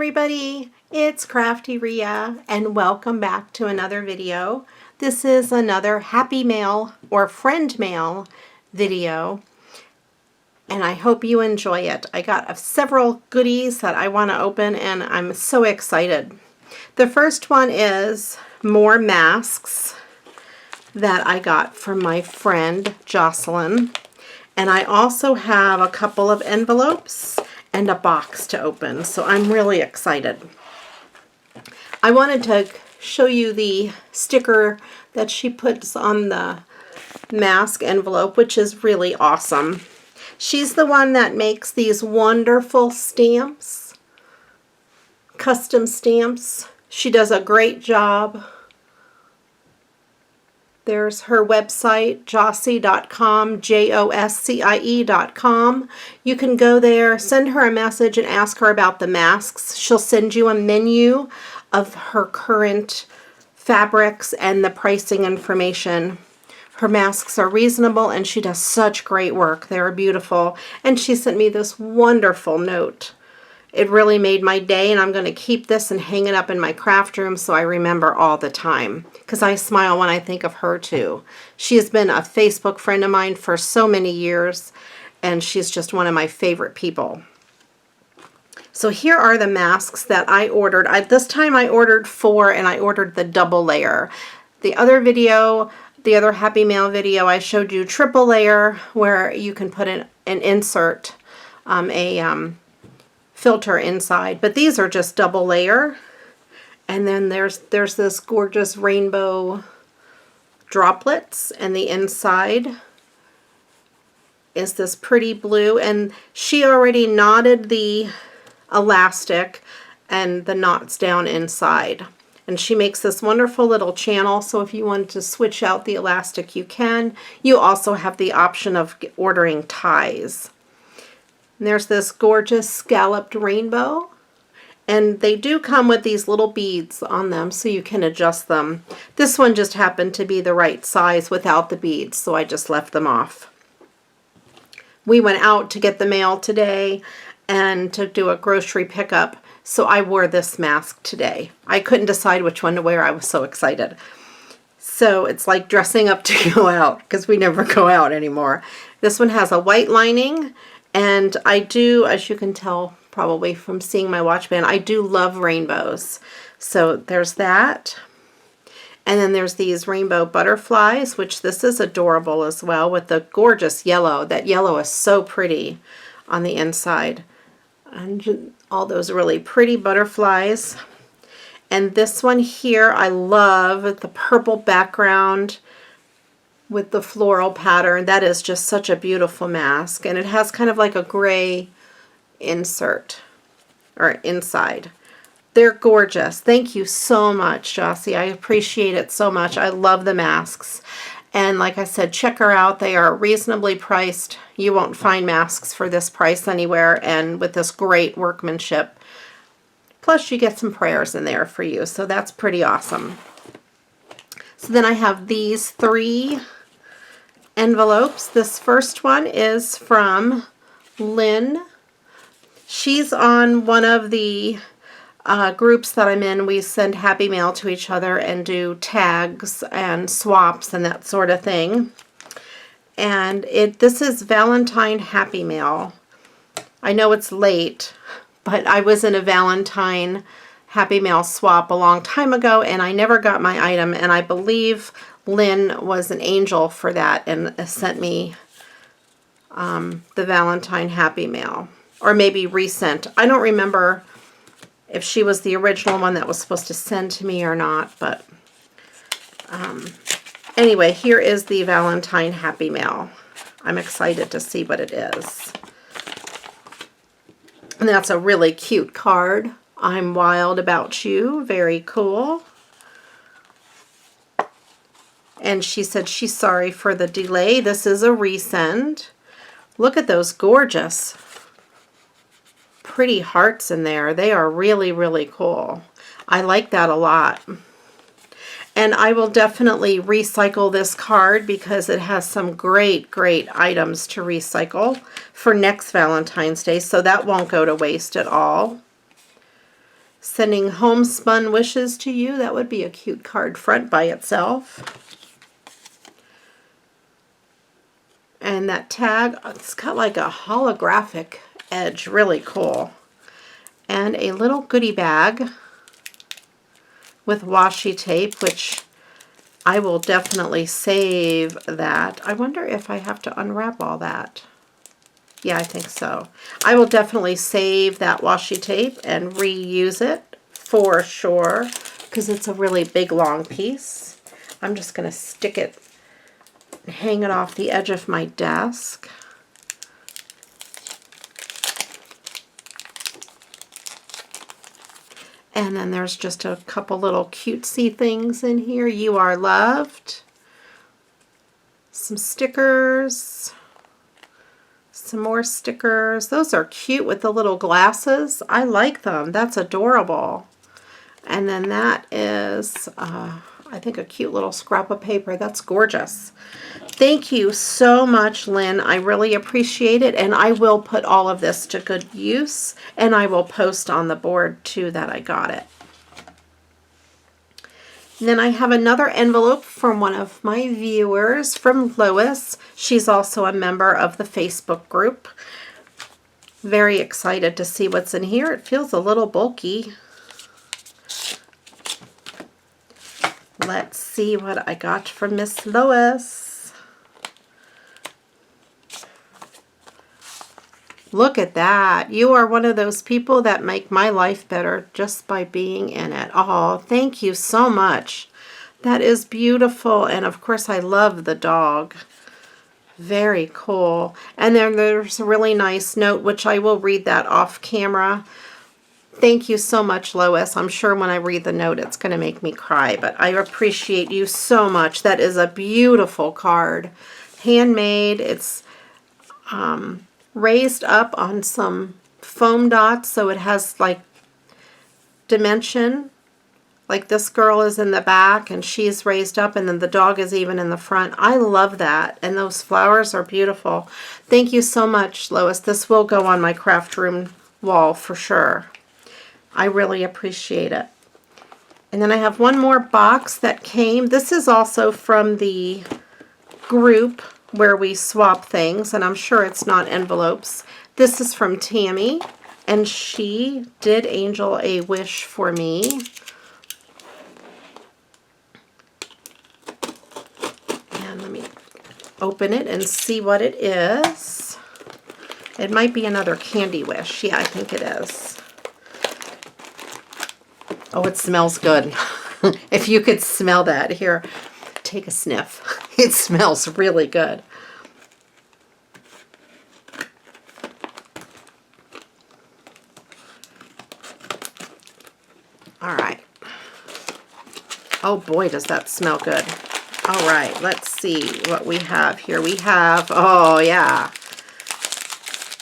everybody, it's Crafty Rhea and welcome back to another video. This is another Happy Mail or Friend Mail video and I hope you enjoy it. I got several goodies that I want to open and I'm so excited. The first one is more masks that I got from my friend Jocelyn, and I also have a couple of envelopes and a box to open, so I'm really excited. I wanted to show you the sticker that she puts on the mask envelope, which is really awesome. She's the one that makes these wonderful stamps, custom stamps. She does a great job. There's her website, joscie.com, Joscie.com. You can go there, send her a message, and ask her about the masks. She'll send you a menu of her current fabrics and the pricing information. Her masks are reasonable, and she does such great work. They're beautiful. And she sent me this wonderful note. It really made my day, and I'm going to keep this and hang it up in my craft room so I remember all the time, because I smile when I think of her too. She has been a Facebook friend of mine for so many years, and she's just one of my favorite people. So here are the masks that I ordered. This time I ordered 4, and I ordered the double layer. The other video, the other Happy Mail video, I showed you triple layer where you can put an insert, filter inside, but these are just double layer. And then there's this gorgeous rainbow droplets, and the inside is this pretty blue, and she already knotted the elastic and the knots down inside, and she makes this wonderful little channel, so if you wanted to switch out the elastic you can. You also have the option of ordering ties. And there's this gorgeous scalloped rainbow, and they do come with these little beads on them so you can adjust them. This one just happened to be the right size without the beads, so I just left them off. We went out to get the mail today and to do a grocery pickup, so I wore this mask today. I couldn't decide which one to wear. I was so excited. So it's like dressing up to go out, because we never go out anymore. This one has a white lining. And I do, as you can tell probably from seeing my watch band, I do love rainbows. So there's that. And then there's these rainbow butterflies, which this is adorable as well, with the gorgeous yellow. That yellow is so pretty on the inside. And all those really pretty butterflies. And this one here, I love the purple background with the floral pattern. That is just such a beautiful mask, and it has kind of like a gray insert or inside. They're gorgeous. Thank you so much, Joscie. I appreciate it so much. I love the masks, and like I said, check her out. They are reasonably priced. You won't find masks for this price anywhere, and with this great workmanship. Plus you get some prayers in there for you, so that's pretty awesome. So then I have these 3 envelopes. This first one is from Lynn. She's on one of the groups that I'm in. We send Happy Mail to each other and do tags and swaps and that sort of thing. And this is Valentine Happy Mail. I know it's late, but I was in a Valentine Happy Mail swap a long time ago, and I never got my item, and I believe Lynn was an angel for that and sent me the Valentine Happy Mail, or maybe resent. I don't remember if she was the original one that was supposed to send to me or not, but anyway, here is the Valentine Happy Mail. I'm excited to see what it is. And that's a really cute card. I'm wild about you. Very cool. And she said she's sorry for the delay. This is a resend. Look at those gorgeous, pretty hearts in there. They are really, really cool. I like that a lot. And I will definitely recycle this card because it has some great, great items to recycle for next Valentine's Day, so that won't go to waste at all. Sending homespun wishes to you. That would be a cute card front by itself. And that tag, it's got like a holographic edge. Really cool. And a little goodie bag with washi tape, which I will definitely save that. I wonder if I have to unwrap all that. Yeah, I think so. I will definitely save that washi tape and reuse it for sure, because it's a really big, long piece. I'm just going to stick it, hang it off the edge of my desk. And then there's just a couple little cutesy things in here. You are loved. Some stickers. Some more stickers. Those are cute with the little glasses. I like them. That's adorable. And then that is, I think, a cute little scrap of paper. That's gorgeous. Thank you so much, Lynn. I really appreciate it. And I will put all of this to good use. And I will post on the board, too, that I got it. And then I have another envelope from one of my viewers, from Lois. She's also a member of the Facebook group. Very excited to see what's in here. It feels a little bulky. Let's see what I got from Miss Lois. Look at that. You are one of those people that make my life better just by being in it. Oh, thank you so much. That is beautiful. And of course, I love the dog. Very cool. And then there's a really nice note, which I will read that off camera. Thank you so much, Lois. I'm sure when I read the note, it's going to make me cry, but I appreciate you so much. That is a beautiful card. Handmade. It's raised up on some foam dots, so it has like dimension. Like this girl is in the back and she's raised up, and then the dog is even in the front. I love that, and those flowers are beautiful. Thank you so much, Lois. This will go on my craft room wall for sure. I really appreciate it. And then I have one more box that came. This is also from the group where we swap things, and I'm sure it's not envelopes. This is from Tammy, and she did angel a wish for me. And let me open it and see what it is. It might be another candy wish. Yeah, I think it is. Oh, it smells good. If you could smell that. Here, take a sniff. It smells really good. All right. Oh boy, does that smell good. All right, let's see what we have here. We have, oh yeah,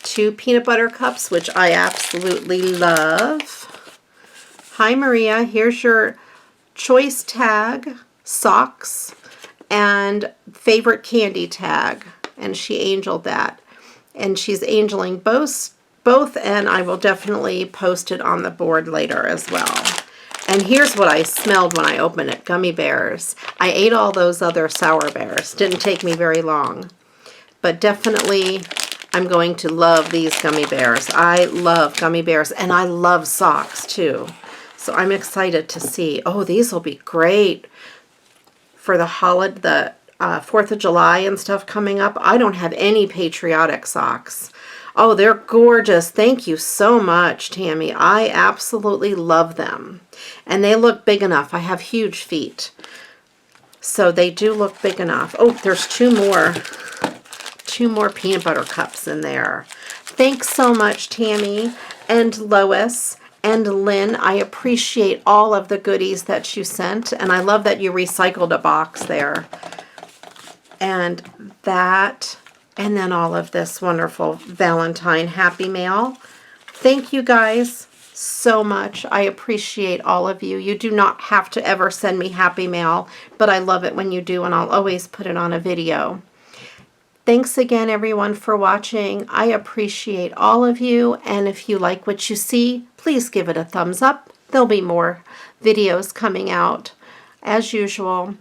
2 peanut butter cups, which I absolutely love. Hi, Maria. Here's your choice tag, socks, and favorite candy tag. And she angeled that. And she's angeling both, and I will definitely post it on the board later as well. And here's what I smelled when I opened it, gummy bears. I ate all those other sour bears. Didn't take me very long. But definitely, I'm going to love these gummy bears. I love gummy bears, and I love socks too. So I'm excited to see. Oh, these will be great for the holiday, the 4th of July and stuff coming up. I don't have any patriotic socks. Oh, they're gorgeous. Thank you so much, Tammy. I absolutely love them. And they look big enough. I have huge feet. So they do look big enough. Oh, there's two more peanut butter cups in there. Thanks so much, Tammy and Lois and Lynn. I appreciate all of the goodies that you sent. And I love that you recycled a box there. And that... and then all of this wonderful Valentine Happy Mail. Thank you guys so much. I appreciate all of you. You do not have to ever send me Happy Mail, but I love it when you do, and I'll always put it on a video. Thanks again, everyone, for watching. I appreciate all of you, and if you like what you see, please give it a thumbs up. there'll be more videos coming out as usual.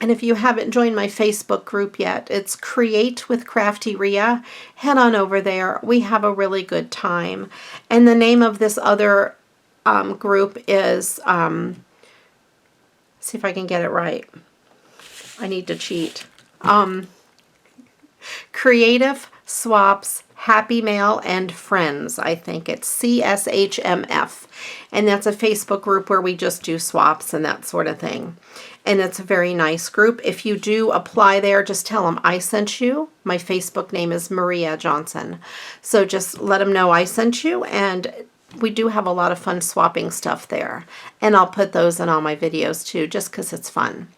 And if you haven't joined my Facebook group yet, it's Create with Crafty Rhea. Head on over there. We have a really good time. And the name of this other group is, see if I can get it right. I need to cheat. Creative Swaps, Happy Mail, and Friends. I think it's CSHMF. And that's a Facebook group where we just do swaps and that sort of thing. And it's a very nice group. If you do apply there, just tell them I sent you. My Facebook name is Maria Johnson. So just let them know I sent you, and we do have a lot of fun swapping stuff there. And I'll put those in all my videos too, just because it's fun.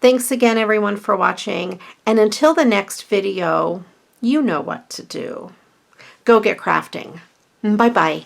Thanks again, everyone, for watching. And until the next video, you know what to do. Go get crafting. Bye-bye.